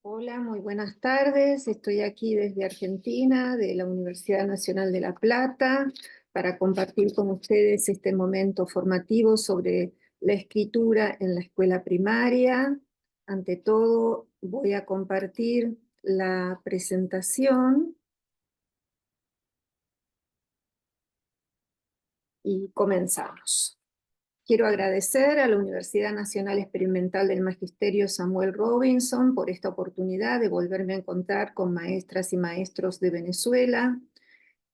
Hola, muy buenas tardes. Estoy aquí desde Argentina, de la Universidad Nacional de La Plata, para compartir con ustedes este momento formativo sobre la escritura en la escuela primaria. Ante todo, voy a compartir la presentación y comenzamos. Quiero agradecer a la Universidad Nacional Experimental del Magisterio Samuel Robinson por esta oportunidad de volverme a encontrar con maestras y maestros de Venezuela.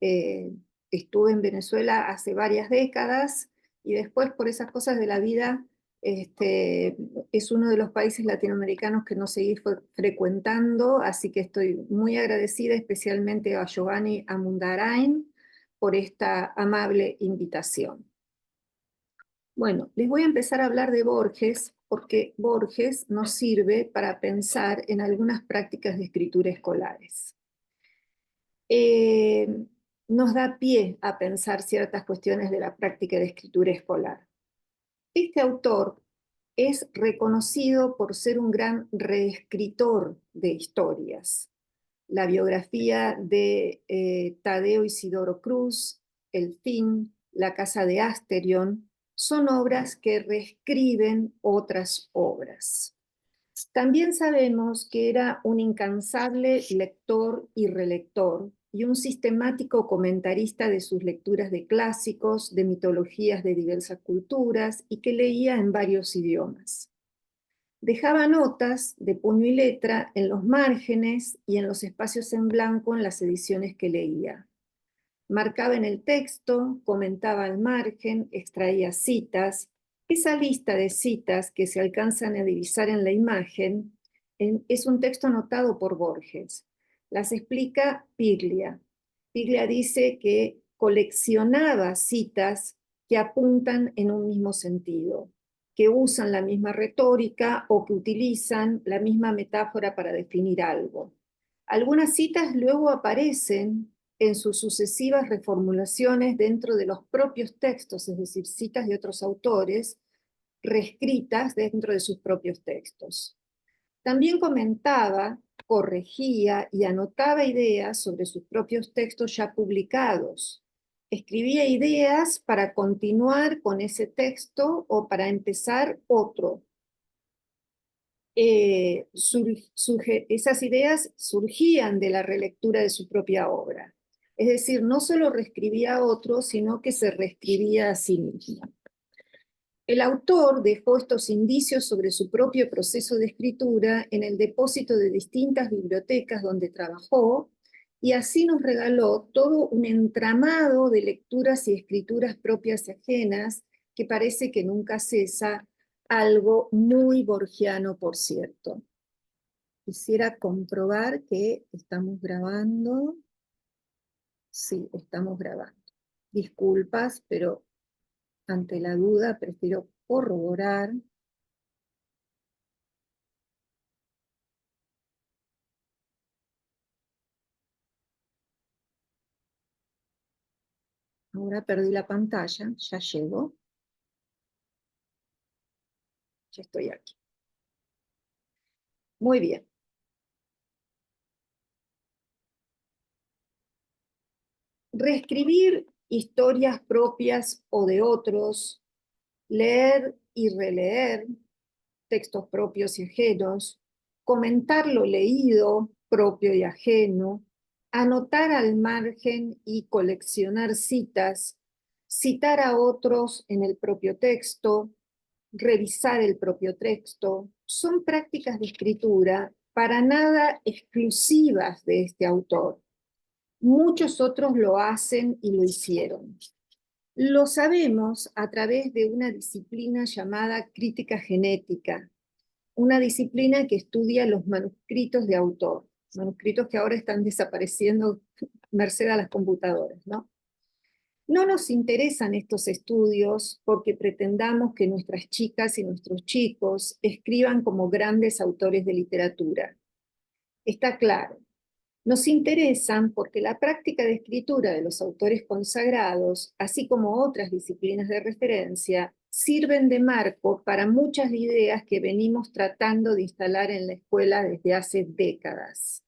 Eh, Estuve en Venezuela hace varias décadas y después por esas cosas de la vida es uno de los países latinoamericanos que no seguí frecuentando, así que estoy muy agradecida especialmente a Giovanni Amundarain por esta amable invitación. Bueno, les voy a empezar a hablar de Borges, porque Borges nos sirve para pensar en algunas prácticas de escritura escolares. Eh, Nos da pie a pensar ciertas cuestiones de la práctica de escritura escolar. Este autor es reconocido por ser un gran reescritor de historias. La biografía de Tadeo Isidoro Cruz, El fin, La casa de Asterión, son obras que reescriben otras obras. También sabemos que era un incansable lector y relector y un sistemático comentarista de sus lecturas de clásicos, de mitologías de diversas culturas y que leía en varios idiomas. Dejaba notas de puño y letra en los márgenes y en los espacios en blanco en las ediciones que leía. Marcaba en el texto, comentaba al margen, extraía citas. Esa lista de citas que se alcanzan a divisar en la imagen es un texto anotado por Borges. Las explica Piglia. Piglia dice que coleccionaba citas que apuntan en un mismo sentido, que usan la misma retórica o que utilizan la misma metáfora para definir algo. Algunas citas luego aparecen en sus sucesivas reformulaciones dentro de los propios textos, es decir, citas de otros autores, reescritas dentro de sus propios textos. También comentaba, corregía y anotaba ideas sobre sus propios textos ya publicados. Escribía ideas para continuar con ese texto o para empezar otro. Esas ideas surgían de la relectura de su propia obra. Es decir, no solo reescribía a otro, sino que se reescribía a sí mismo. El autor dejó estos indicios sobre su propio proceso de escritura en el depósito de distintas bibliotecas donde trabajó, y así nos regaló todo un entramado de lecturas y escrituras propias y ajenas que parece que nunca cesa, algo muy borgiano, por cierto. Quisiera comprobar que estamos grabando. Sí, estamos grabando. Disculpas, pero ante la duda prefiero corroborar. Ahora perdí la pantalla, ya llego. Ya estoy aquí. Muy bien. Reescribir historias propias o de otros, leer y releer textos propios y ajenos, comentar lo leído, propio y ajeno, anotar al margen y coleccionar citas, citar a otros en el propio texto, revisar el propio texto, son prácticas de escritura para nada exclusivas de este autor. Muchos otros lo hacen y lo hicieron. Lo sabemos a través de una disciplina llamada crítica genética, una disciplina que estudia los manuscritos de autor, manuscritos que ahora están desapareciendo merced a las computadoras, ¿no? No nos interesan estos estudios porque pretendamos que nuestras chicas y nuestros chicos escriban como grandes autores de literatura. Está claro. Nos interesan porque la práctica de escritura de los autores consagrados, así como otras disciplinas de referencia, sirven de marco para muchas ideas que venimos tratando de instalar en la escuela desde hace décadas.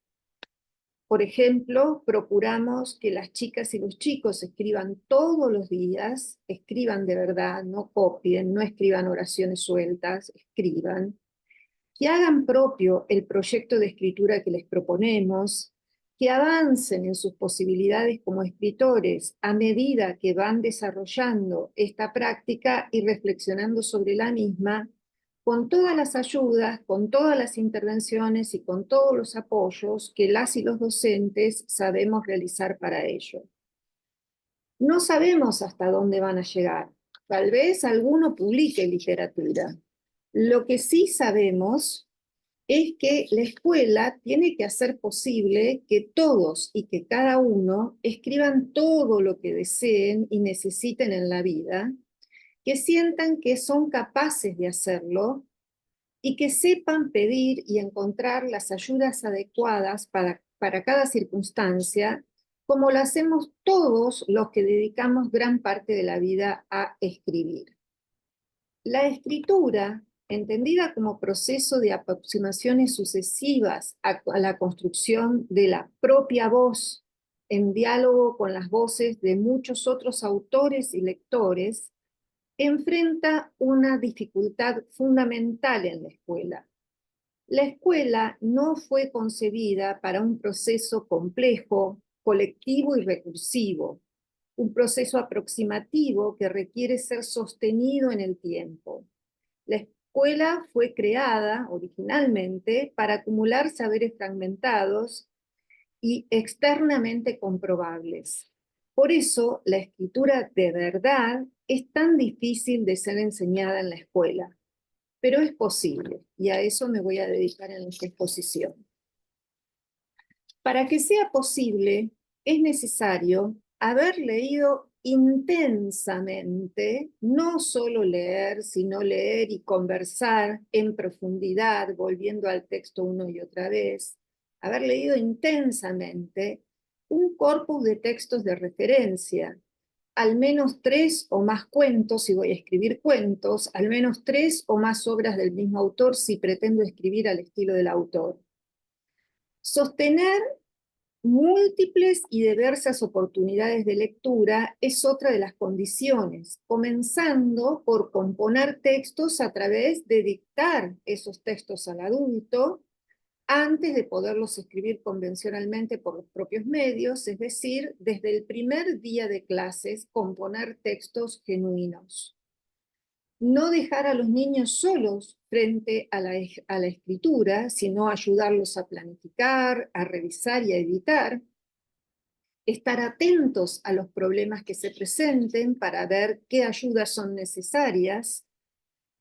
Por ejemplo, procuramos que las chicas y los chicos escriban todos los días, escriban de verdad, no copien, no escriban oraciones sueltas, escriban, que hagan propio el proyecto de escritura que les proponemos, que avancen en sus posibilidades como escritores a medida que van desarrollando esta práctica y reflexionando sobre la misma, con todas las ayudas, con todas las intervenciones y con todos los apoyos que las y los docentes sabemos realizar para ello. No sabemos hasta dónde van a llegar. Tal vez alguno publique literatura. Lo que sí sabemos es que la escuela tiene que hacer posible que todos y que cada uno escriban todo lo que deseen y necesiten en la vida, que sientan que son capaces de hacerlo y que sepan pedir y encontrar las ayudas adecuadas para cada circunstancia, como lo hacemos todos los que dedicamos gran parte de la vida a escribir. La escritura, entendida como proceso de aproximaciones sucesivas a la construcción de la propia voz, en diálogo con las voces de muchos otros autores y lectores, enfrenta una dificultad fundamental en la escuela. La escuela no fue concebida para un proceso complejo, colectivo y recursivo, un proceso aproximativo que requiere ser sostenido en el tiempo. La escuela fue creada originalmente para acumular saberes fragmentados y externamente comprobables. Por eso, la escritura de verdad es tan difícil de ser enseñada en la escuela, pero es posible, y a eso me voy a dedicar en esta exposición. Para que sea posible, es necesario haber leído intensamente, no solo leer, sino leer y conversar en profundidad, volviendo al texto una y otra vez, haber leído intensamente un corpus de textos de referencia, al menos 3 o más cuentos, si voy a escribir cuentos, al menos 3 o más obras del mismo autor si pretendo escribir al estilo del autor. Sostener múltiples y diversas oportunidades de lectura es otra de las condiciones, comenzando por componer textos a través de dictar esos textos al adulto, antes de poderlos escribir convencionalmente por los propios medios, es decir, desde el primer día de clases, componer textos genuinos. No dejar a los niños solos frente a la escritura, sino ayudarlos a planificar, a revisar y a editar, estar atentos a los problemas que se presenten para ver qué ayudas son necesarias,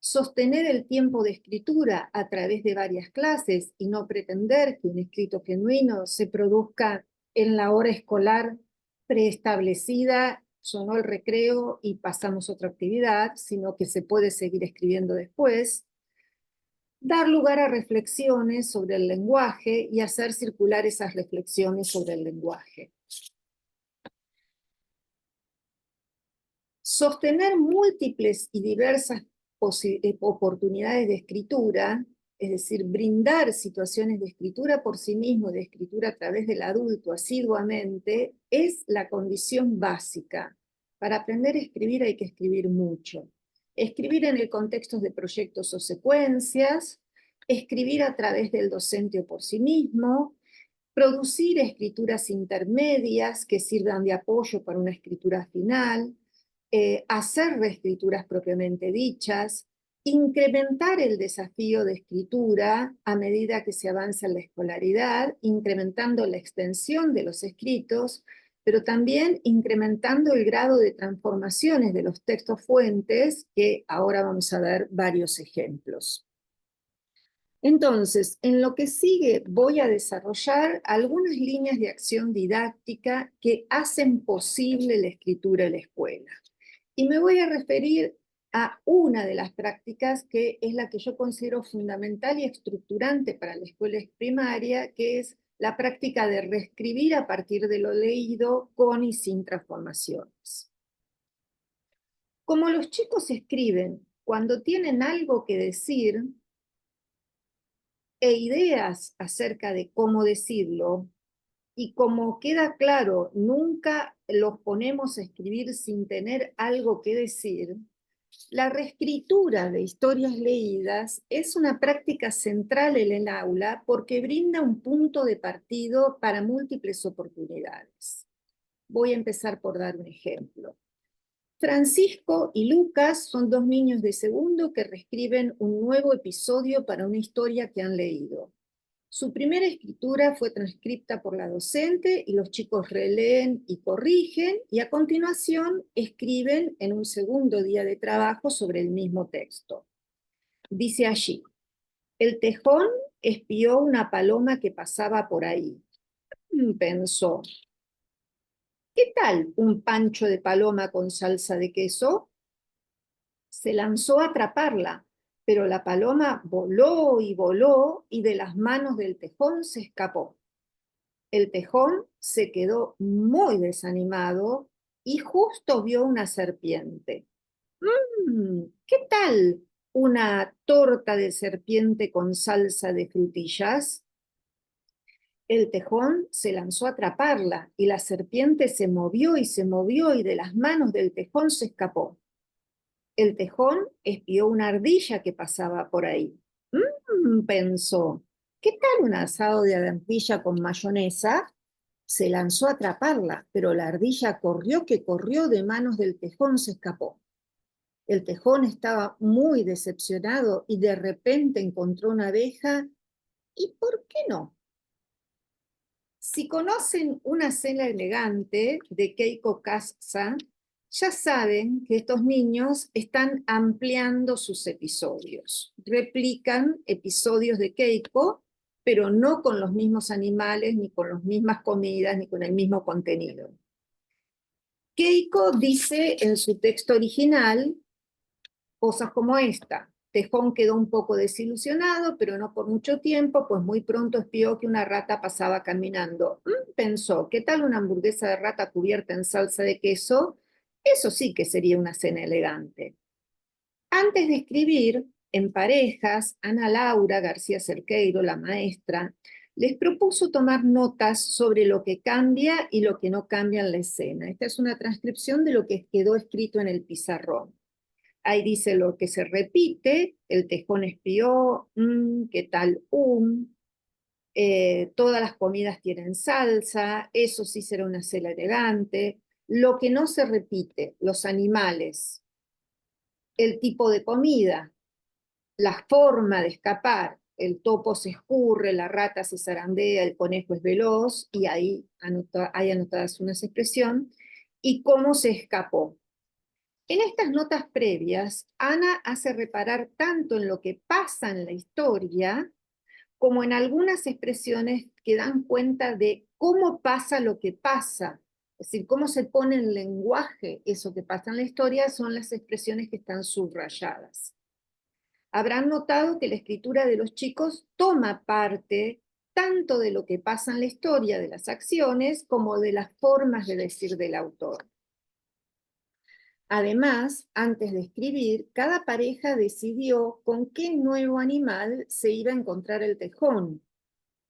sostener el tiempo de escritura a través de varias clases y no pretender que un escrito genuino se produzca en la hora escolar preestablecida, sonó el recreo y pasamos a otra actividad, sino que se puede seguir escribiendo después, dar lugar a reflexiones sobre el lenguaje y hacer circular esas reflexiones sobre el lenguaje. Sostener múltiples y diversas oportunidades de escritura, es decir, brindar situaciones de escritura por sí mismo, de escritura a través del adulto asiduamente, es la condición básica. Para aprender a escribir hay que escribir mucho. Escribir en el contexto de proyectos o secuencias, escribir a través del docente o por sí mismo, producir escrituras intermedias que sirvan de apoyo para una escritura final, hacer reescrituras propiamente dichas, incrementar el desafío de escritura a medida que se avanza en la escolaridad, incrementando la extensión de los escritos, pero también incrementando el grado de transformaciones de los textos fuentes, que ahora vamos a ver varios ejemplos. Entonces, en lo que sigue voy a desarrollar algunas líneas de acción didáctica que hacen posible la escritura en la escuela. Y me voy a referir a una de las prácticas que es la que yo considero fundamental y estructurante para la escuela primaria, que es la práctica de reescribir a partir de lo leído con y sin transformaciones. Como los chicos escriben cuando tienen algo que decir e ideas acerca de cómo decirlo, y como queda claro, nunca los ponemos a escribir sin tener algo que decir, la reescritura de historias leídas es una práctica central en el aula porque brinda un punto de partido para múltiples oportunidades. Voy a empezar por dar un ejemplo. Francisco y Lucas son dos niños de segundo que reescriben un nuevo episodio para una historia que han leído. Su primera escritura fue transcripta por la docente y los chicos releen y corrigen y a continuación escriben en un segundo día de trabajo sobre el mismo texto. Dice allí, el tejón espió una paloma que pasaba por ahí. Pensó, ¿qué tal un pancho de paloma con salsa de queso? Se lanzó a atraparla, pero la paloma voló y de las manos del tejón se escapó. El tejón se quedó muy desanimado y justo vio una serpiente. ¿Qué tal una torta de serpiente con salsa de frutillas? El tejón se lanzó a atraparla y la serpiente se movió y de las manos del tejón se escapó. El tejón espió una ardilla que pasaba por ahí. Pensó, ¿qué tal un asado de ardilla con mayonesa? Se lanzó a atraparla, pero la ardilla corrió que corrió de manos del tejón se escapó. El tejón estaba muy decepcionado y de repente encontró una abeja. ¿Y por qué no? Si conocen Una cena elegante de Keiko Kasza, ya saben que estos niños están ampliando sus episodios. Replican episodios de Keiko, pero no con los mismos animales, ni con las mismas comidas, ni con el mismo contenido. Keiko dice en su texto original cosas como esta. Tejón quedó un poco desilusionado, pero no por mucho tiempo, pues muy pronto espió que una rata pasaba caminando. Pensó, ¿qué tal una hamburguesa de rata cubierta en salsa de queso? Eso sí que sería una cena elegante. Antes de escribir, en parejas, Ana Laura García Cerqueiro, la maestra, les propuso tomar notas sobre lo que cambia y lo que no cambia en la escena. Esta es una transcripción de lo que quedó escrito en el pizarrón. Ahí dice lo que se repite, el tejón espió, qué tal todas las comidas tienen salsa, eso sí será una cena elegante. Lo que no se repite, los animales, el tipo de comida, la forma de escapar, el topo se escurre, la rata se zarandea, el conejo es veloz, y ahí hay anotadas unas expresiones, y cómo se escapó. En estas notas previas, Ana hace reparar tanto en lo que pasa en la historia, como en algunas expresiones que dan cuenta de cómo pasa lo que pasa. Es decir, cómo se pone en lenguaje eso que pasa en la historia son las expresiones que están subrayadas. Habrán notado que la escritura de los chicos toma parte tanto de lo que pasa en la historia, de las acciones, como de las formas de decir del autor. Además, antes de escribir, cada pareja decidió con qué nuevo animal se iba a encontrar el tejón,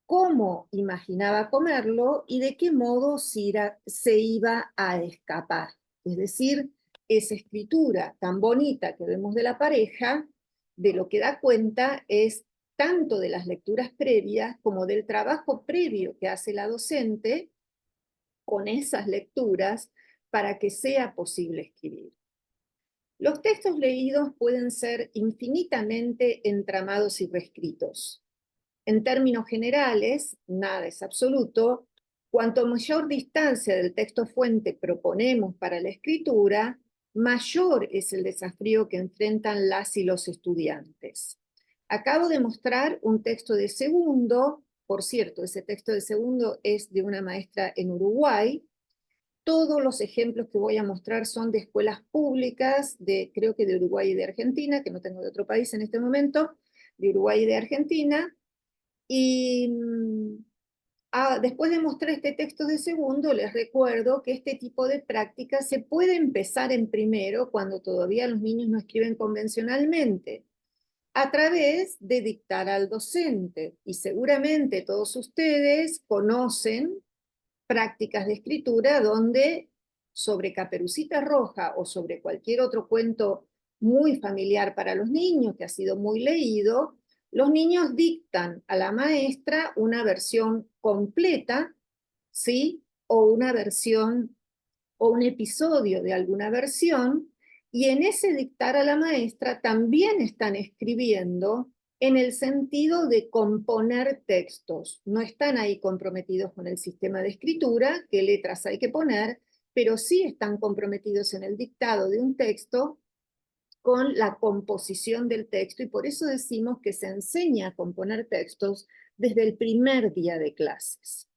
cómo imaginaba comerlo y de qué modo se iba a escapar. Es decir, esa escritura tan bonita que vemos de la pareja, de lo que da cuenta es tanto de las lecturas previas como del trabajo previo que hace la docente con esas lecturas para que sea posible escribir. Los textos leídos pueden ser infinitamente entramados y reescritos. En términos generales, nada es absoluto, cuanto mayor distancia del texto fuente proponemos para la escritura, mayor es el desafío que enfrentan las y los estudiantes. Acabo de mostrar un texto de segundo, por cierto, ese texto de segundo es de una maestra en Uruguay. Todos los ejemplos que voy a mostrar son de escuelas públicas, creo que de Uruguay y de Argentina, que no tengo de otro país en este momento, de Uruguay y de Argentina, y Después de mostrar este texto de segundo, les recuerdo que este tipo de práctica se puede empezar en primero, cuando todavía los niños no escriben convencionalmente, a través de dictar al docente. Y seguramente todos ustedes conocen prácticas de escritura donde sobre Caperucita Roja o sobre cualquier otro cuento muy familiar para los niños, que ha sido muy leído, los niños dictan a la maestra una versión completa, ¿sí? O una versión o un episodio de alguna versión, y en ese dictar a la maestra también están escribiendo en el sentido de componer textos. No están ahí comprometidos con el sistema de escritura, qué letras hay que poner, pero sí están comprometidos en el dictado de un texto con la composición del texto, y por eso decimos que se enseña a componer textos desde el primer día de clases.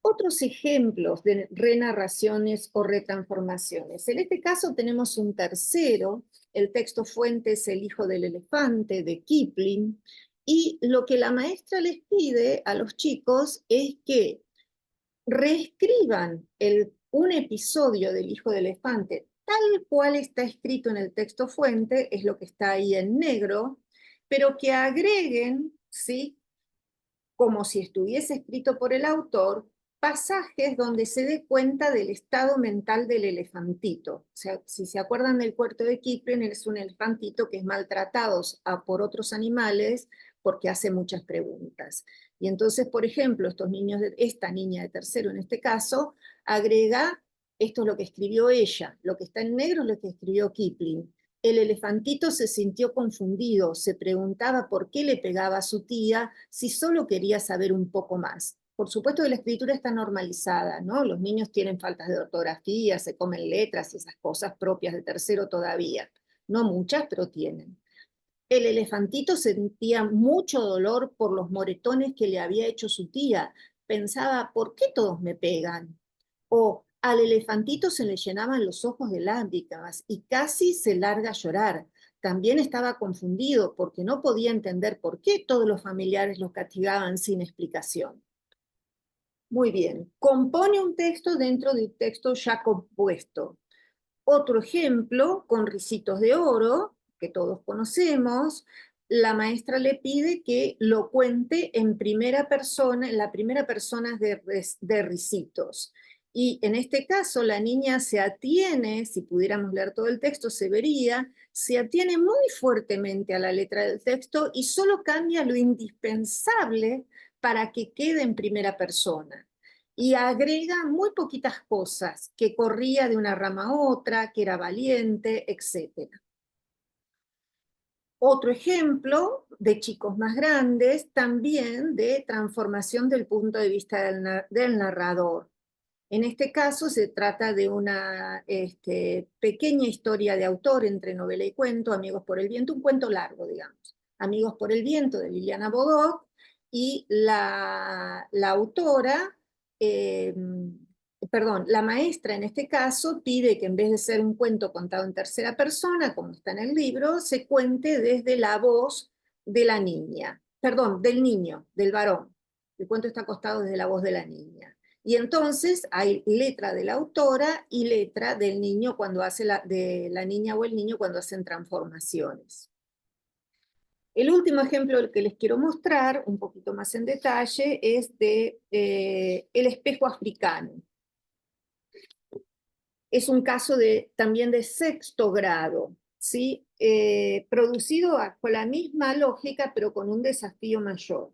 Otros ejemplos de renarraciones o retransformaciones. En este caso tenemos un tercero, el texto fuente es El hijo del elefante, de Kipling, y lo que la maestra les pide a los chicos es que reescriban un episodio del hijo del elefante tal cual está escrito en el texto fuente, es lo que está ahí en negro, pero que agreguen, ¿sí?, como si estuviese escrito por el autor, pasajes donde se dé cuenta del estado mental del elefantito. O sea, si se acuerdan del cuento de Kipling, es un elefantito que es maltratado por otros animales porque hace muchas preguntas. Y entonces, por ejemplo, esta niña de tercero en este caso, agrega, esto es lo que escribió ella, lo que está en negro es lo que escribió Kipling. El elefantito se sintió confundido, se preguntaba por qué le pegaba a su tía si solo quería saber un poco más. Por supuesto que la escritura está normalizada, ¿no? Los niños tienen faltas de ortografía, se comen letras y esas cosas propias de tercero todavía. No muchas, pero tienen. El elefantito sentía mucho dolor por los moretones que le había hecho su tía. Pensaba, ¿por qué todos me pegan? O al elefantito se le llenaban los ojos de lágrimas y casi se larga a llorar. También estaba confundido porque no podía entender por qué todos los familiares los castigaban sin explicación. Muy bien, compone un texto dentro de un texto ya compuesto. Otro ejemplo, con Ricitos de Oro, que todos conocemos, la maestra le pide que lo cuente en primera persona, en la primera persona de Ricitos. Y en este caso la niña se atiene, si pudiéramos leer todo el texto se vería, se atiene muy fuertemente a la letra del texto y solo cambia lo indispensable para que quede en primera persona. Y agrega muy poquitas cosas, que corría de una rama a otra, que era valiente, etc. Otro ejemplo de chicos más grandes, también de transformación del punto de vista del narrador. En este caso se trata de una pequeña historia de autor entre novela y cuento, Amigos por el viento, un cuento largo, digamos. Amigos por el viento, de Liliana Bodoc, y la autora, perdón, la maestra en este caso pide que en vez de ser un cuento contado en tercera persona, como está en el libro, se cuente desde la voz de la niña, perdón, del niño, del varón. El cuento está acostado desde la voz de la niña. Y entonces hay letra de la autora y letra del niño de la niña o el niño cuando hacen transformaciones. El último ejemplo que les quiero mostrar, un poquito más en detalle, es de El espejo africano. Es un caso también de sexto grado, ¿sí? Producido con la misma lógica, pero con un desafío mayor.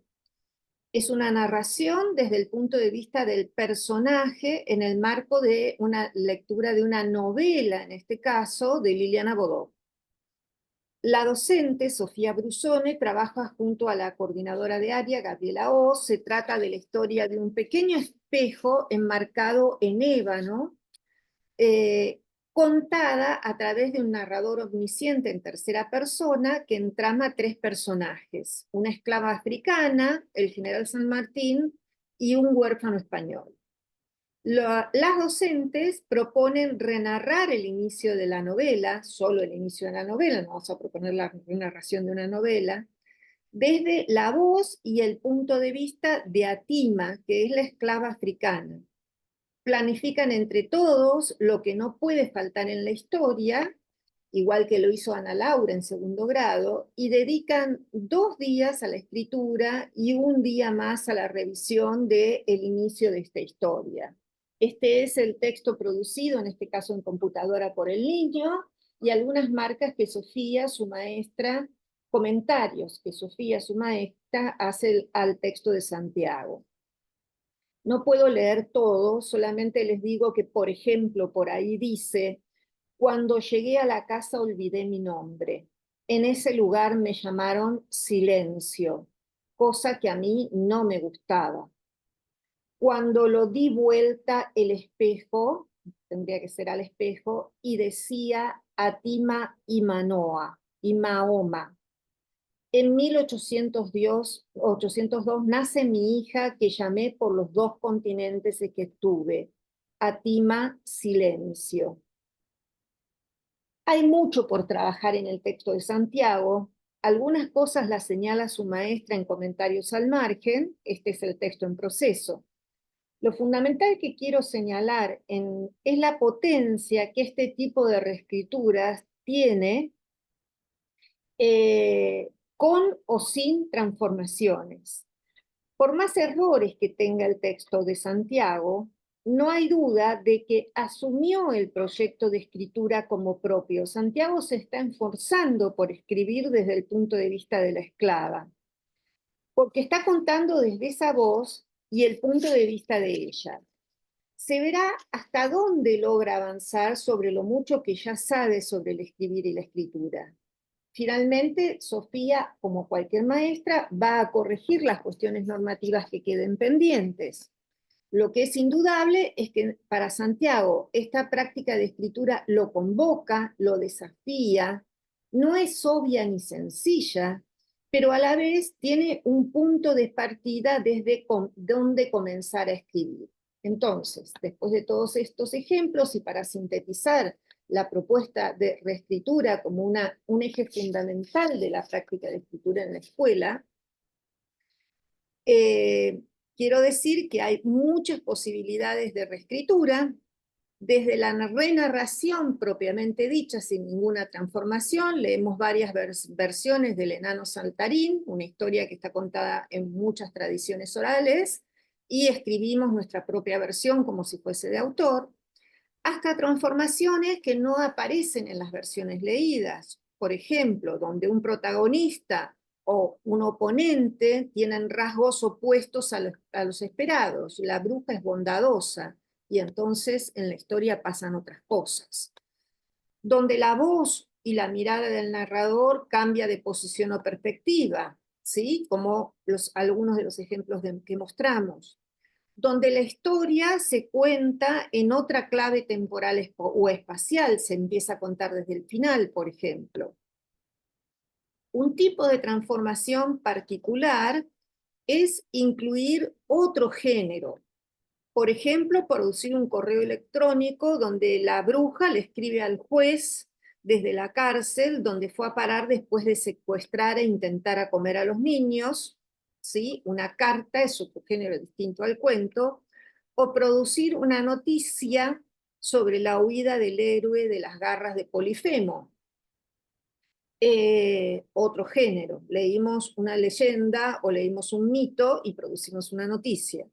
Es una narración desde el punto de vista del personaje en el marco de una lectura de una novela, en este caso, de Liliana Bodoc. La docente, Sofía Brusone, trabaja junto a la coordinadora de área, Gabriela O. Se trata de la historia de un pequeño espejo enmarcado en ébano, contada a través de un narrador omnisciente en tercera persona que entrama tres personajes: una esclava africana, el general San Martín y un huérfano español. Las docentes proponen renarrar el inicio de la novela, solo el inicio de la novela, no vamos a proponer la narración de una novela, desde la voz y el punto de vista de Atima, que es la esclava africana. Planifican entre todos lo que no puede faltar en la historia, igual que lo hizo Ana Laura en segundo grado, y dedican 2 días a la escritura y 1 día más a la revisión del inicio de esta historia. Este es el texto producido, en este caso en computadora, por el niño, y algunas marcas que Sofía, su maestra, comentarios que Sofía, su maestra, hace al texto de Santiago. No puedo leer todo, solamente les digo que, por ejemplo, por ahí dice: cuando llegué a la casa olvidé mi nombre. En ese lugar me llamaron Silencio, cosa que a mí no me gustaba. Cuando lo di vuelta el espejo, tendría que ser al espejo, y decía Atima y Manoa, y Mahoma. En 1802 nace mi hija, que llamé por los 2 continentes en que estuve, Atima Silencio. Hay mucho por trabajar en el texto de Santiago. Algunas cosas las señala su maestra en comentarios al margen. Este es el texto en proceso. Lo fundamental que quiero señalar es la potencia que este tipo de reescrituras tiene, con o sin transformaciones. Por más errores que tenga el texto de Santiago, no hay duda de que asumió el proyecto de escritura como propio. Santiago se está esforzando por escribir desde el punto de vista de la esclava, porque está contando desde esa voz y el punto de vista de ella. Se verá hasta dónde logra avanzar sobre lo mucho que ya sabe sobre el escribir y la escritura. Finalmente, Sofía, como cualquier maestra, va a corregir las cuestiones normativas que queden pendientes. Lo que es indudable es que para Santiago esta práctica de escritura lo convoca, lo desafía, no es obvia ni sencilla, pero a la vez tiene un punto de partida desde donde comenzar a escribir. Entonces, después de todos estos ejemplos y para sintetizar la propuesta de reescritura como un eje fundamental de la práctica de escritura en la escuela, quiero decir que hay muchas posibilidades de reescritura, desde la renarración propiamente dicha, sin ninguna transformación. Leemos varias versiones del enano saltarín, una historia que está contada en muchas tradiciones orales, y escribimos nuestra propia versión como si fuese de autor, hasta transformaciones que no aparecen en las versiones leídas. Por ejemplo, donde un protagonista o un oponente tienen rasgos opuestos a los esperados. La bruja es bondadosa y entonces en la historia pasan otras cosas. Donde la voz y la mirada del narrador cambia de posición o perspectiva, ¿sí? Como algunos de los ejemplos que mostramos. Donde la historia se cuenta en otra clave temporal o espacial, se empieza a contar desde el final, por ejemplo. Un tipo de transformación particular es incluir otro género. Por ejemplo, producir un correo electrónico donde la bruja le escribe al juez desde la cárcel, donde fue a parar después de secuestrar e intentar a comer a los niños, ¿sí? Una carta es otro género distinto al cuento, o producir una noticia sobre la huida del héroe de las garras de Polifemo. Otro género, leímos una leyenda o leímos un mito y producimos una noticia.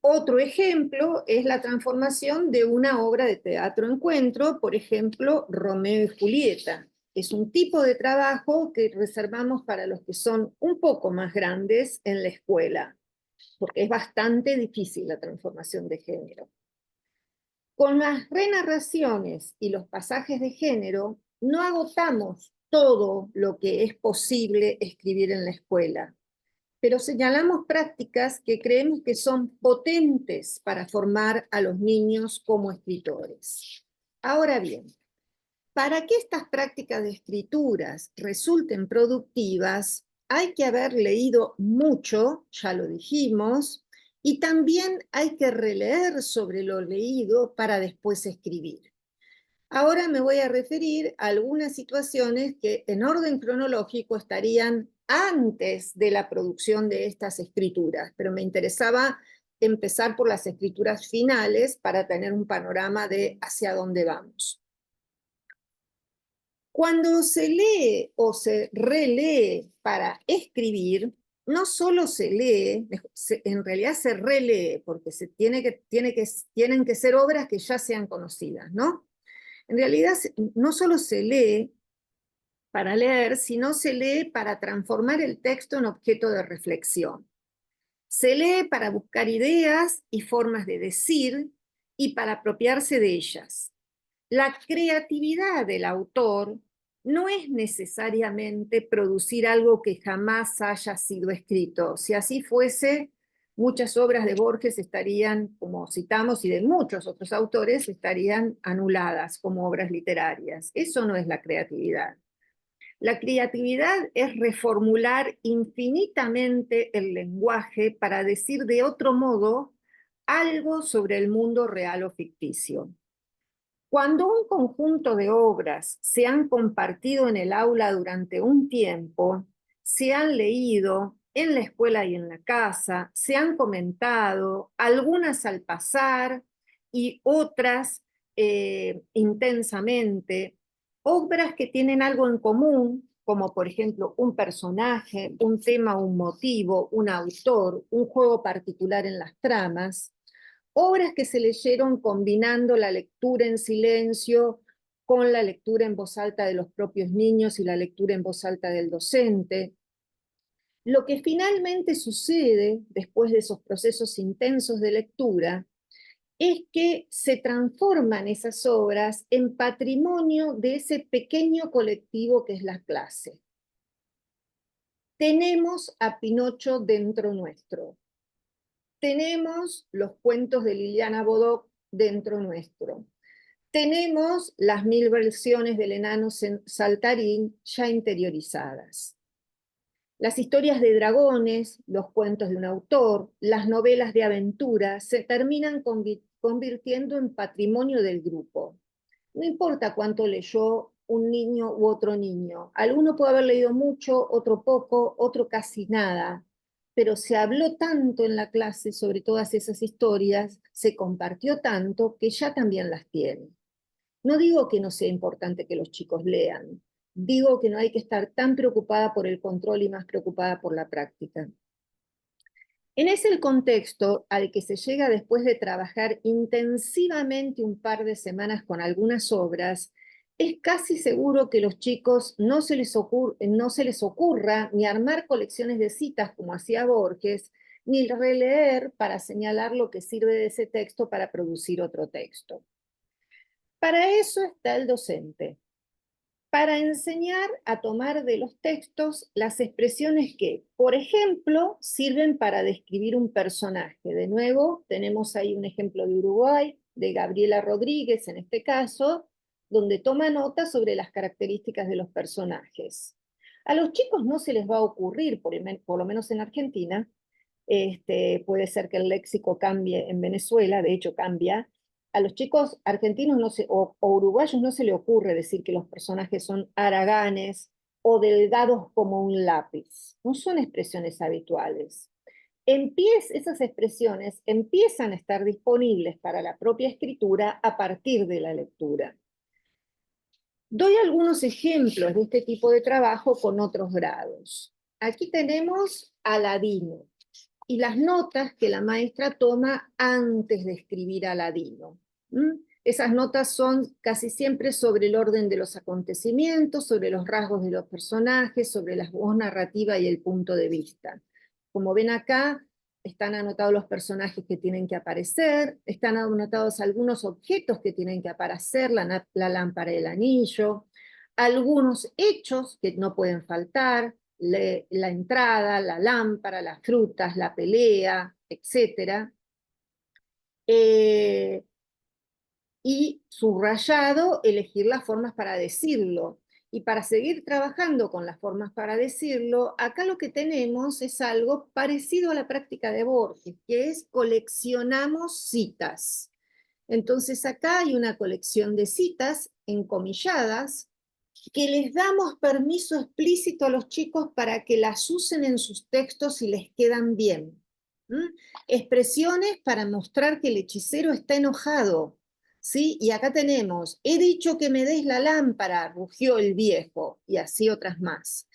Otro ejemplo es la transformación de una obra de teatro encuentro, por ejemplo, Romeo y Julieta. Es un tipo de trabajo que reservamos para los que son un poco más grandes en la escuela, porque es bastante difícil la transformación de género. Con las renarraciones y los pasajes de género, no agotamos todo lo que es posible escribir en la escuela, pero señalamos prácticas que creemos que son potentes para formar a los niños como escritores. Ahora bien, para que estas prácticas de escrituras resulten productivas, hay que haber leído mucho, ya lo dijimos, y también hay que releer sobre lo leído para después escribir. Ahora me voy a referir a algunas situaciones que en orden cronológico estarían antes de la producción de estas escrituras, pero me interesaba empezar por las escrituras finales para tener un panorama de hacia dónde vamos. Cuando se lee o se relee para escribir, no solo se lee, en realidad se relee, porque tienen que ser obras que ya sean conocidas, ¿no? En realidad no solo se lee para leer, sino se lee para transformar el texto en objeto de reflexión. Se lee para buscar ideas y formas de decir y para apropiarse de ellas. La creatividad del autor no es necesariamente producir algo que jamás haya sido escrito. Si así fuese, muchas obras de Borges estarían, como citamos, y de muchos otros autores, estarían anuladas como obras literarias. Eso no es la creatividad. La creatividad es reformular infinitamente el lenguaje para decir de otro modo algo sobre el mundo real o ficticio. Cuando un conjunto de obras se han compartido en el aula durante un tiempo, se han leído en la escuela y en la casa, se han comentado, algunas al pasar y otras intensamente, obras que tienen algo en común, como por ejemplo un personaje, un tema, un motivo, un autor, un juego particular en las tramas, obras que se leyeron combinando la lectura en silencio con la lectura en voz alta de los propios niños y la lectura en voz alta del docente. Lo que finalmente sucede después de esos procesos intensos de lectura es que se transforman esas obras en patrimonio de ese pequeño colectivo que es la clase. Tenemos a Pinocho dentro nuestro. Tenemos los cuentos de Liliana Bodoc dentro nuestro. Tenemos las 1000 versiones del enano saltarín ya interiorizadas. Las historias de dragones, los cuentos de un autor, las novelas de aventura se terminan convirtiendo en patrimonio del grupo. No importa cuánto leyó un niño u otro niño. Alguno puede haber leído mucho, otro poco, otro casi nada. Pero se habló tanto en la clase sobre todas esas historias, se compartió tanto que ya también las tienen. No digo que no sea importante que los chicos lean, digo que no hay que estar tan preocupada por el control y más preocupada por la práctica. En ese contexto al que se llega después de trabajar intensivamente un par de semanas con algunas obras, es casi seguro que los chicos no se les ocurra ni armar colecciones de citas como hacía Borges, ni releer para señalar lo que sirve de ese texto para producir otro texto. Para eso está el docente, para enseñar a tomar de los textos las expresiones que, por ejemplo, sirven para describir un personaje. De nuevo, tenemos ahí un ejemplo de Uruguay, de Gabriela Rodríguez en este caso, donde toma nota sobre las características de los personajes. A los chicos no se les va a ocurrir, por lo menos en Argentina, puede ser que el léxico cambie en Venezuela, de hecho cambia. A los chicos argentinos o uruguayos no se le ocurre decir que los personajes son haraganes o delgados como un lápiz. No son expresiones habituales. Esas expresiones empiezan a estar disponibles para la propia escritura a partir de la lectura. Doy algunos ejemplos de este tipo de trabajo con otros grados. Aquí tenemos Aladino y las notas que la maestra toma antes de escribir Aladino. Esas notas son casi siempre sobre el orden de los acontecimientos, sobre los rasgos de los personajes, sobre la voz narrativa y el punto de vista. Como ven acá, están anotados los personajes que tienen que aparecer, están anotados algunos objetos que tienen que aparecer, la lámpara y el anillo, algunos hechos que no pueden faltar, la entrada, la lámpara, las frutas, la pelea, etc. Y subrayado, elegir las formas para decirlo. Y para seguir trabajando con las formas para decirlo, acá lo que tenemos es algo parecido a la práctica de Borges, que es coleccionamos citas. Entonces acá hay una colección de citas encomilladas que les damos permiso explícito a los chicos para que las usen en sus textos y les quedan bien. Expresiones para mostrar que el hechicero está enojado, ¿sí? Y acá tenemos, he dicho que me des la lámpara, rugió el viejo, y así otras más.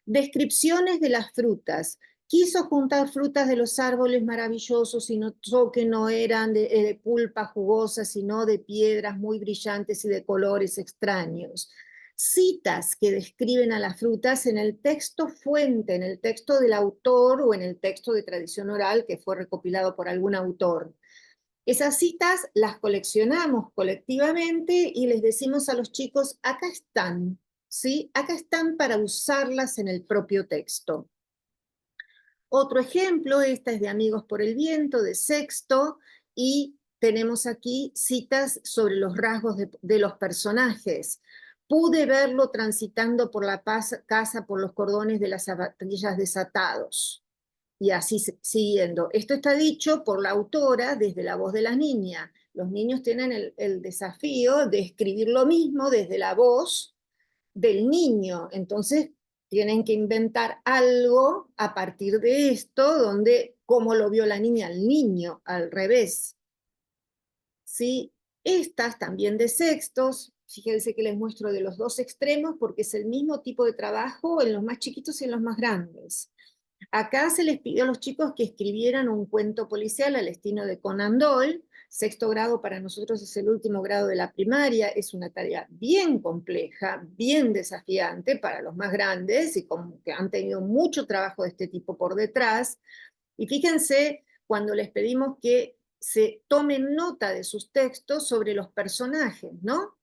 Descripciones de las frutas. Quiso juntar frutas de los árboles maravillosos y notó que no eran de pulpa jugosa, sino de piedras muy brillantes y de colores extraños. Citas que describen a las frutas en el texto fuente, en el texto del autor o en el texto de tradición oral que fue recopilado por algún autor. Esas citas las coleccionamos colectivamente y les decimos a los chicos, acá están, ¿sí? Acá están para usarlas en el propio texto. Otro ejemplo, esta es de Amigos por el Viento, de sexto, y tenemos aquí citas sobre los rasgos de los personajes. Pude verlo transitando por la casa por los cordones de las zapatillas desatados. Y así siguiendo. Esto está dicho por la autora desde la voz de la niña. Los niños tienen el desafío de escribir lo mismo desde la voz del niño. Entonces tienen que inventar algo a partir de esto, donde cómo lo vio la niña al niño, al revés. ¿Sí? Estas también de sextos, fíjense que les muestro de los dos extremos porque es el mismo tipo de trabajo en los más chiquitos y en los más grandes. Acá se les pidió a los chicos que escribieran un cuento policial al estilo de Conan Doyle. Sexto grado para nosotros es el último grado de la primaria, es una tarea bien compleja, bien desafiante para los más grandes y como que han tenido mucho trabajo de este tipo por detrás. Y fíjense cuando les pedimos que se tomen nota de sus textos sobre los personajes, ¿no?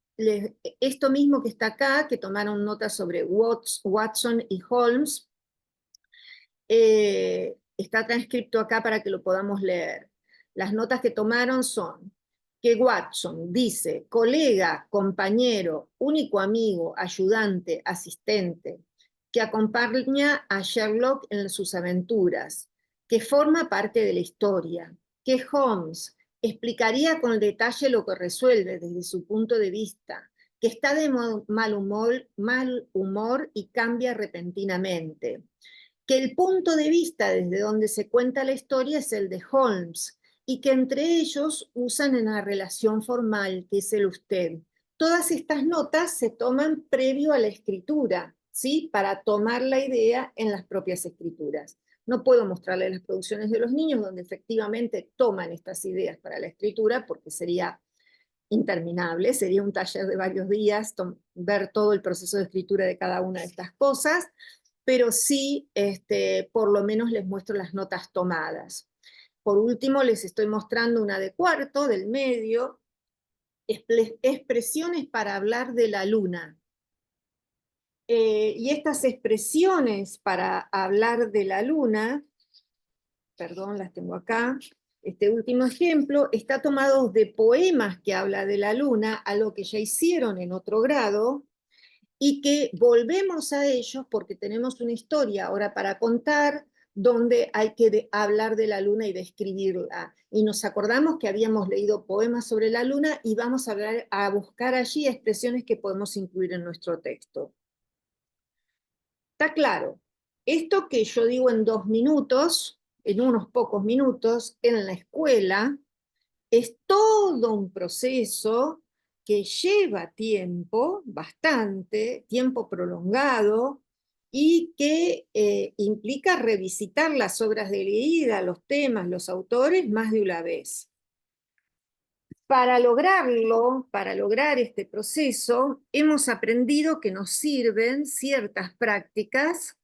Esto mismo que está acá, que tomaron nota sobre Watson y Holmes, está transcrito acá para que lo podamos leer. Las notas que tomaron son que Watson dice, colega, compañero, único amigo, ayudante, asistente, que acompaña a Sherlock en sus aventuras, que forma parte de la historia, que Holmes explicaría con detalle lo que resuelve desde su punto de vista, que está de mal humor y cambia repentinamente, que el punto de vista desde donde se cuenta la historia es el de Holmes y que entre ellos usan en la relación formal, que es el usted. Todas estas notas se toman previo a la escritura, ¿sí? Para tomar la idea en las propias escrituras. No puedo mostrarles las producciones de los niños donde efectivamente toman estas ideas para la escritura porque sería interminable, sería un taller de varios días, ver todo el proceso de escritura de cada una de estas cosas, pero sí, por lo menos les muestro las notas tomadas. Por último, les estoy mostrando una de cuarto, del medio, expresiones para hablar de la luna. Y estas expresiones para hablar de la luna, perdón, las tengo acá, este último ejemplo, está tomado de poemas que habla de la luna, algo que ya hicieron en otro grado, y que volvemos a ellos porque tenemos una historia ahora para contar donde hay que hablar de la luna y describirla. Y nos acordamos que habíamos leído poemas sobre la luna y vamos a buscar allí expresiones que podemos incluir en nuestro texto. Está claro, esto que yo digo en 2 minutos, en unos pocos minutos, en la escuela, es todo un proceso que lleva tiempo, bastante, tiempo prolongado, y que implica revisitar las obras de leída, los temas, los autores, más de una vez. Para lograrlo, para lograr este proceso, hemos aprendido que nos sirven ciertas prácticas,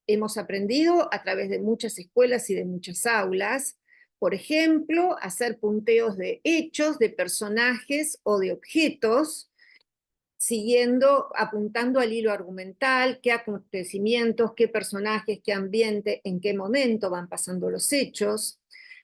hemos aprendido a través de muchas escuelas y de muchas aulas, por ejemplo, hacer punteos de hechos, de personajes o de objetos, siguiendo, apuntando al hilo argumental, qué acontecimientos, qué personajes, qué ambiente, en qué momento van pasando los hechos.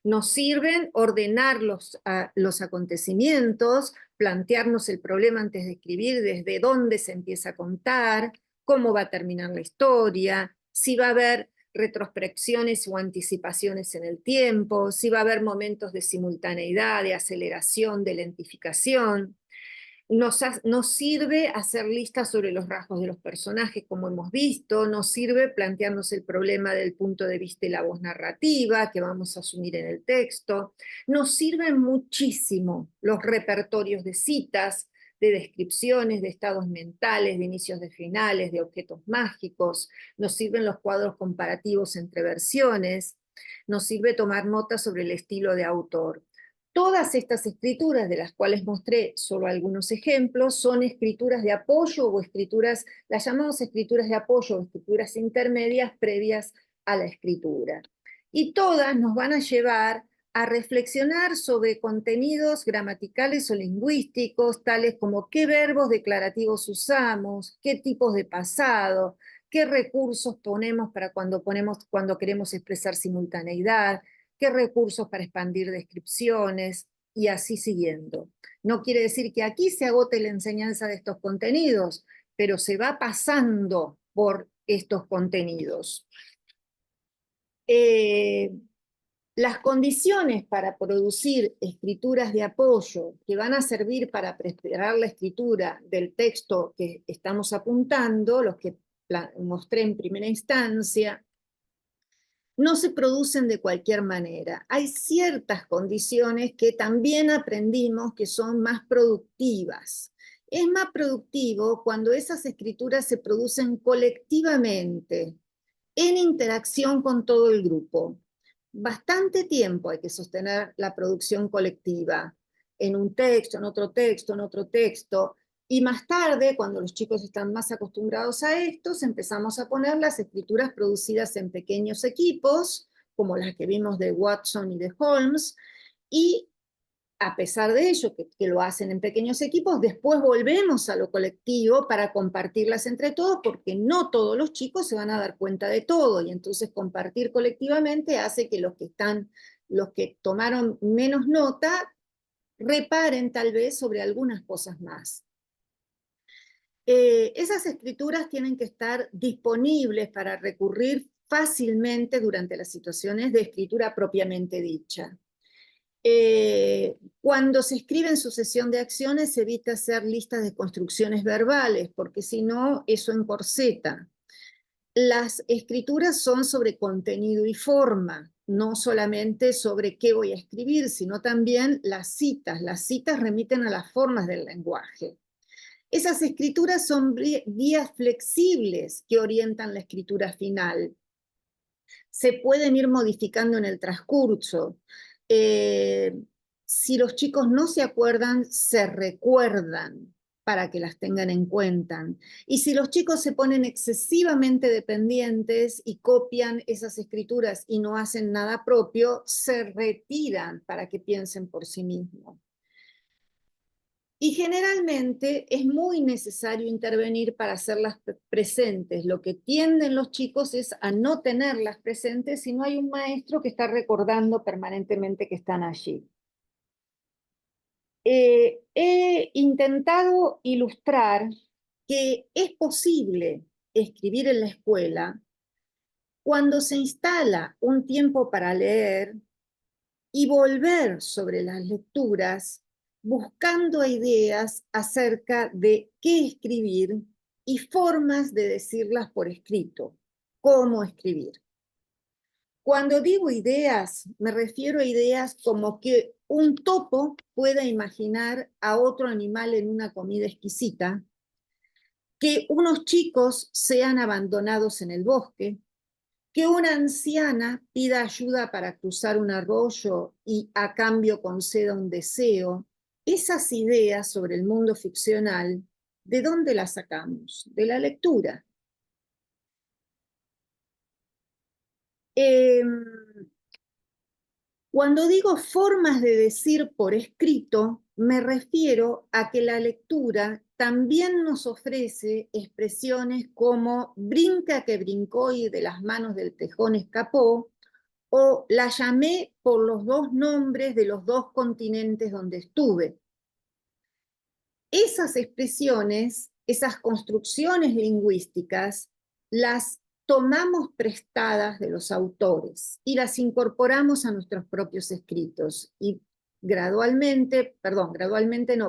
Nos sirven ordenar los acontecimientos, plantearnos el problema antes de escribir, desde dónde se empieza a contar, cómo va a terminar la historia, si va a haber retrospecciones o anticipaciones en el tiempo, si va a haber momentos de simultaneidad, de aceleración, de lentificación. Nos sirve hacer listas sobre los rasgos de los personajes, como hemos visto, nos sirve plantearnos el problema del punto de vista y la voz narrativa que vamos a asumir en el texto, nos sirven muchísimo los repertorios de citas, de descripciones, de estados mentales, de inicios de finales, de objetos mágicos, nos sirven los cuadros comparativos entre versiones, nos sirve tomar notas sobre el estilo de autor. Todas estas escrituras, de las cuales mostré solo algunos ejemplos, son escrituras de apoyo o escrituras, las llamamos escrituras de apoyo o escrituras intermedias previas a la escritura. Y todas nos van a llevar a reflexionar sobre contenidos gramaticales o lingüísticos, tales como qué verbos declarativos usamos, qué tipos de pasado, qué recursos ponemos para cuando queremos expresar simultaneidad, qué recursos para expandir descripciones, y así siguiendo. No quiere decir que aquí se agote la enseñanza de estos contenidos, pero se va pasando por estos contenidos. Las condiciones para producir escrituras de apoyo que van a servir para preparar la escritura del texto que estamos apuntando, los que mostré en primera instancia, no se producen de cualquier manera. Hay ciertas condiciones que también aprendimos que son más productivas. Es más productivo cuando esas escrituras se producen colectivamente, en interacción con todo el grupo. Bastante tiempo hay que sostener la producción colectiva, en un texto, en otro texto, en otro texto, y más tarde, cuando los chicos están más acostumbrados a esto, empezamos a poner las escrituras producidas en pequeños equipos, como las que vimos de Watson y de Holmes, y a pesar de ello, que lo hacen en pequeños equipos, después volvemos a lo colectivo para compartirlas entre todos, porque no todos los chicos se van a dar cuenta de todo, y entonces compartir colectivamente hace que los que tomaron menos nota, reparen tal vez sobre algunas cosas más. Esas escrituras tienen que estar disponibles para recurrir fácilmente durante las situaciones de escritura propiamente dicha. Cuando se escribe en sucesión de acciones se evita hacer listas de construcciones verbales, porque si no, eso encorseta. Las escrituras son sobre contenido y forma, no solamente sobre qué voy a escribir, sino también las citas. Las citas remiten a las formas del lenguaje. Esas escrituras son guías flexibles que orientan la escritura final. Se pueden ir modificando en el transcurso. Si los chicos no se acuerdan, se recuerdan para que las tengan en cuenta. Y si los chicos se ponen excesivamente dependientes y copian esas escrituras y no hacen nada propio, se retiran para que piensen por sí mismos. Y generalmente es muy necesario intervenir para hacerlas presentes. Lo que tienden los chicos es a no tenerlas presentes si no hay un maestro que está recordando permanentemente que están allí. He intentado ilustrar que es posible escribir en la escuela cuando se instala un tiempo para leer y volver sobre las lecturas buscando ideas acerca de qué escribir y formas de decirlas por escrito, cómo escribir. Cuando digo ideas, me refiero a ideas como que un topo pueda imaginar a otro animal en una comida exquisita, que unos chicos sean abandonados en el bosque, que una anciana pida ayuda para cruzar un arroyo y a cambio conceda un deseo. Esas ideas sobre el mundo ficcional, ¿de dónde las sacamos? De la lectura. Cuando digo formas de decir por escrito, me refiero a que la lectura también nos ofrece expresiones como brinca que brincó y de las manos del tejón escapó, o la llamé por los dos nombres de los dos continentes donde estuve. Esas expresiones, esas construcciones lingüísticas, las tomamos prestadas de los autores y las incorporamos a nuestros propios escritos. Y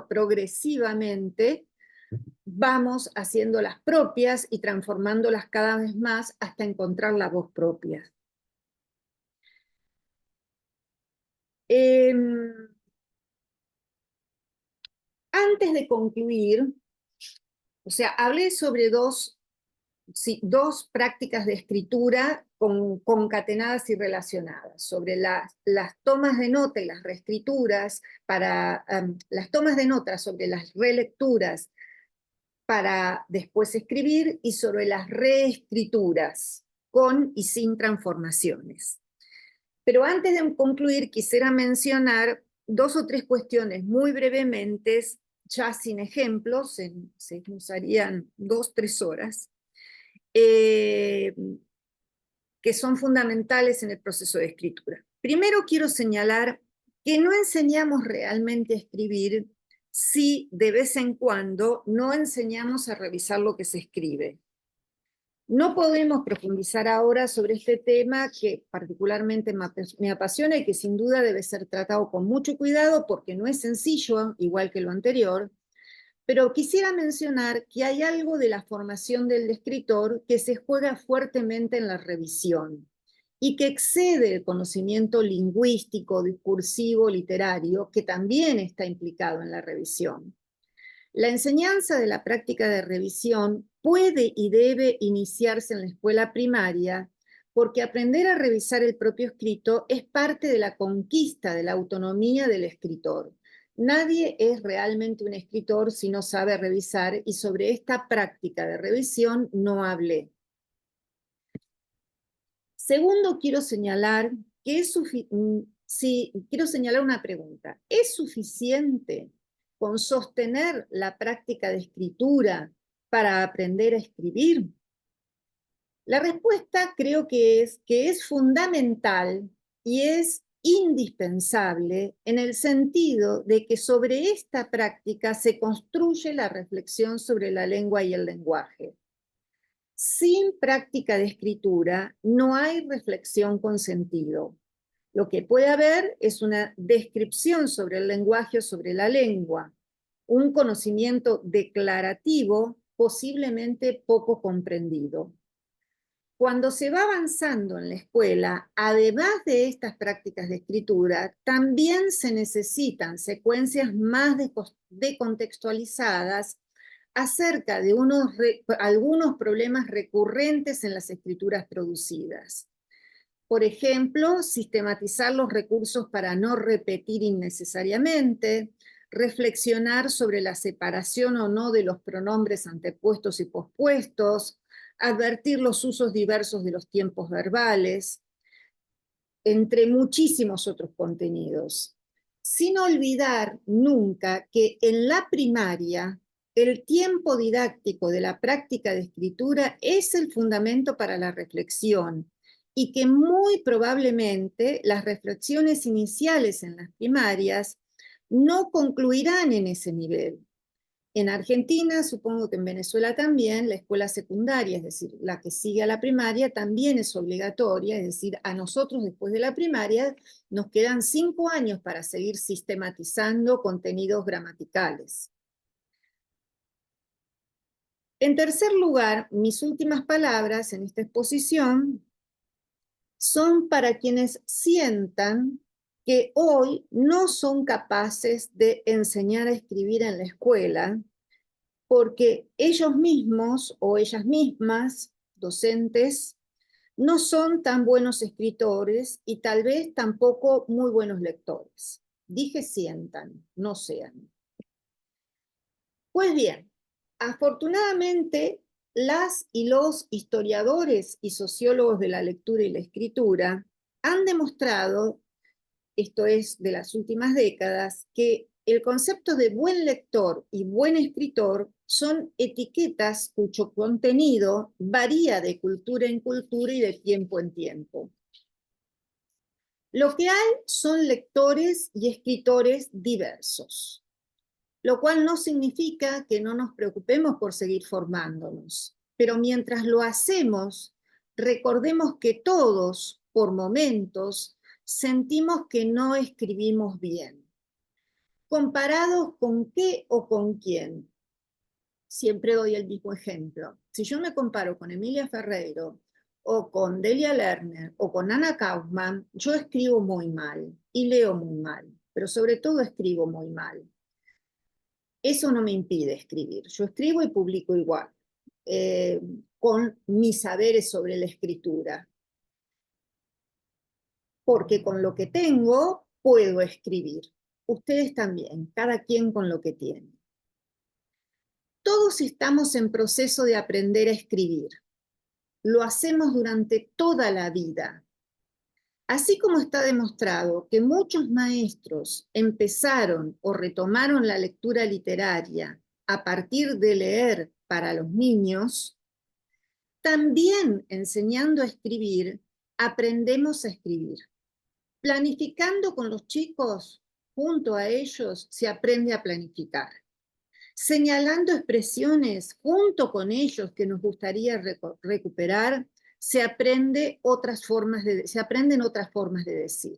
progresivamente vamos haciéndolas propias y transformándolas cada vez más hasta encontrar la voz propia. Antes de concluir, o sea, hablé sobre dos prácticas de escritura concatenadas y relacionadas, sobre las tomas de nota y las reescrituras, las tomas de nota sobre las relecturas para después escribir, y sobre las reescrituras, con y sin transformaciones. Pero antes de concluir, quisiera mencionar 2 o 3 cuestiones muy brevemente, ya sin ejemplos, se usarían 2 o 3 horas, que son fundamentales en el proceso de escritura. Primero quiero señalar que no enseñamos realmente a escribir si de vez en cuando no enseñamos a revisar lo que se escribe. No podemos profundizar ahora sobre este tema que particularmente me apasiona y que sin duda debe ser tratado con mucho cuidado porque no es sencillo, igual que lo anterior, pero quisiera mencionar que hay algo de la formación del escritor que se juega fuertemente en la revisión y que excede el conocimiento lingüístico, discursivo, literario, que también está implicado en la revisión. La enseñanza de la práctica de revisión puede y debe iniciarse en la escuela primaria porque aprender a revisar el propio escrito es parte de la conquista de la autonomía del escritor. Nadie es realmente un escritor si no sabe revisar, y sobre esta práctica de revisión no hablé. Segundo, quiero señalar una pregunta. ¿Es suficiente con sostener la práctica de escritura para aprender a escribir? La respuesta creo que es fundamental y es indispensable en el sentido de que sobre esta práctica se construye la reflexión sobre la lengua y el lenguaje. Sin práctica de escritura no hay reflexión con sentido. Lo que puede haber es una descripción sobre el lenguaje o sobre la lengua, un conocimiento declarativo posiblemente poco comprendido. Cuando se va avanzando en la escuela, además de estas prácticas de escritura, también se necesitan secuencias más decontextualizadas acerca de algunos problemas recurrentes en las escrituras producidas. Por ejemplo, sistematizar los recursos para no repetir innecesariamente, reflexionar sobre la separación o no de los pronombres antepuestos y pospuestos, advertir los usos diversos de los tiempos verbales, entre muchísimos otros contenidos. Sin olvidar nunca que en la primaria el tiempo didáctico de la práctica de escritura es el fundamento para la reflexión, y que muy probablemente las reflexiones iniciales en las primarias no concluirán en ese nivel. En Argentina, supongo que en Venezuela también, la escuela secundaria, es decir, la que sigue a la primaria, también es obligatoria, es decir, a nosotros después de la primaria nos quedan 5 años para seguir sistematizando contenidos gramaticales. En tercer lugar, mis últimas palabras en esta exposición son para quienes sientan que hoy no son capaces de enseñar a escribir en la escuela, porque ellos mismos o ellas mismas, docentes, no son tan buenos escritores y tal vez tampoco muy buenos lectores. Dije sientan, no sean. Pues bien, afortunadamente, las y los historiadores y sociólogos de la lectura y la escritura han demostrado, esto es de las últimas décadas, que el concepto de buen lector y buen escritor son etiquetas cuyo contenido varía de cultura en cultura y de tiempo en tiempo. Lo que hay son lectores y escritores diversos, lo cual no significa que no nos preocupemos por seguir formándonos, pero mientras lo hacemos, recordemos que todos, por momentos, sentimos que no escribimos bien. ¿Comparados con qué o con quién? Siempre doy el mismo ejemplo. Si yo me comparo con Emilia Ferreiro, o con Delia Lerner, o con Anna Kaufman, yo escribo muy mal y leo muy mal, pero sobre todo escribo muy mal. Eso no me impide escribir. Yo escribo y publico igual, con mis saberes sobre la escritura, porque con lo que tengo puedo escribir. Ustedes también, cada quien con lo que tiene. Todos estamos en proceso de aprender a escribir. Lo hacemos durante toda la vida. Así como está demostrado que muchos maestros empezaron o retomaron la lectura literaria a partir de leer para los niños, también enseñando a escribir, aprendemos a escribir. Planificando con los chicos, junto a ellos, se aprende a planificar. Señalando expresiones junto con ellos que nos gustaría recuperar, se aprenden otras formas de decir.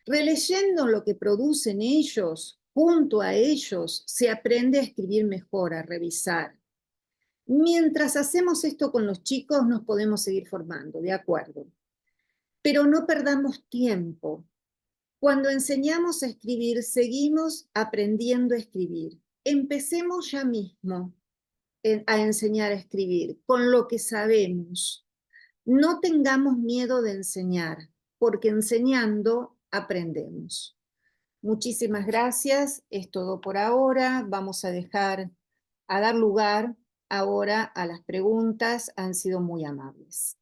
Releyendo lo que producen ellos, junto a ellos, se aprende a escribir mejor, a revisar. Mientras hacemos esto con los chicos, nos podemos seguir formando, de acuerdo. Pero no perdamos tiempo. Cuando enseñamos a escribir, seguimos aprendiendo a escribir. Empecemos ya mismo a enseñar a escribir con lo que sabemos. No tengamos miedo de enseñar, porque enseñando aprendemos. Muchísimas gracias, es todo por ahora. Vamos a dar lugar ahora a las preguntas, han sido muy amables.